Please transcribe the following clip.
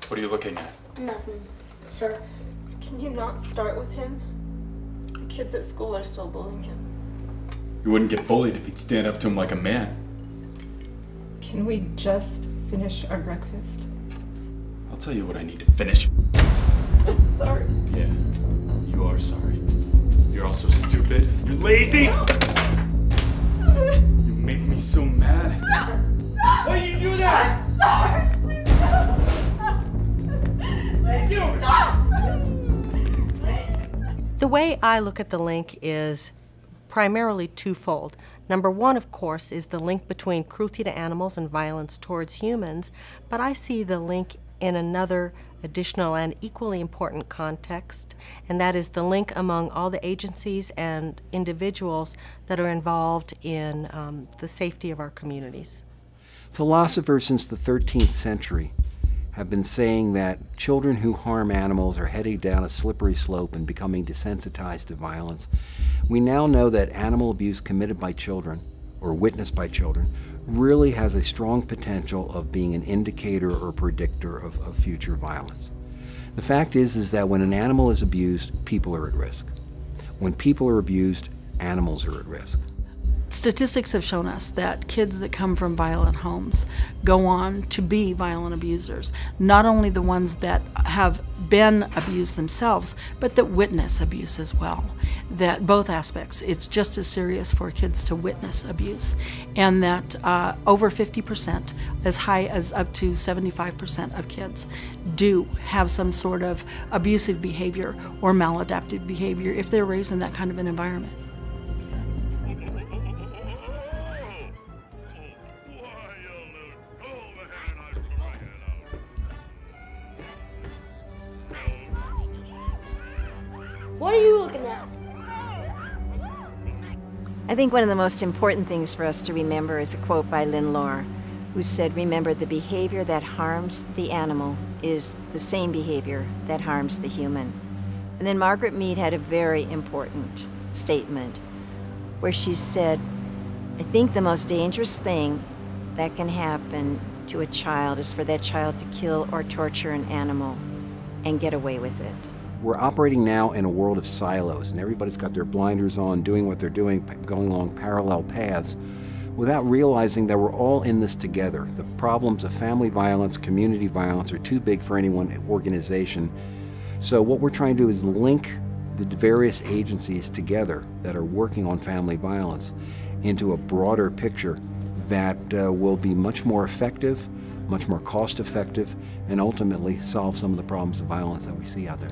What are you looking at? Nothing, sir. Can you not start with him? The kids at school are still bullying him. You wouldn't get bullied if you'd stand up to him like a man. Can we just finish our breakfast? I'll tell you what I need to finish. I'm sorry. Yeah, you are sorry. You're also stupid. You're lazy! You make me so mad. Why do you do that? I'm sorry! Please stop! The way I look at the link is primarily twofold. Number one, of course, is the link between cruelty to animals and violence towards humans, but I see the link in another additional and equally important context, and that is the link among all the agencies and individuals that are involved in the safety of our communities. Philosophers since the 13th century have been saying that children who harm animals are heading down a slippery slope and becoming desensitized to violence. We now know that animal abuse committed by children or witnessed by children really has a strong potential of being an indicator or predictor of future violence. The fact is that when an animal is abused, people are at risk. When people are abused, animals are at risk. Statistics have shown us that kids that come from violent homes go on to be violent abusers. Not only the ones that have been abused themselves, but that witness abuse as well. That both aspects, it's just as serious for kids to witness abuse. And that over 50%, as high as up to 75% of kids do have some sort of abusive behavior or maladaptive behavior if they're raised in that kind of an environment. What are you looking at? I think one of the most important things for us to remember is a quote by Lynn Law, who said, "Remember, the behavior that harms the animal is the same behavior that harms the human." And then Margaret Mead had a very important statement where she said, "I think the most dangerous thing that can happen to a child is for that child to kill or torture an animal and get away with it." We're operating now in a world of silos, and everybody's got their blinders on, doing what they're doing, going along parallel paths, without realizing that we're all in this together. The problems of family violence, community violence are too big for any one organization. So what we're trying to do is link the various agencies together that are working on family violence into a broader picture that will be much more effective, much more cost-effective, and ultimately solve some of the problems of violence that we see out there.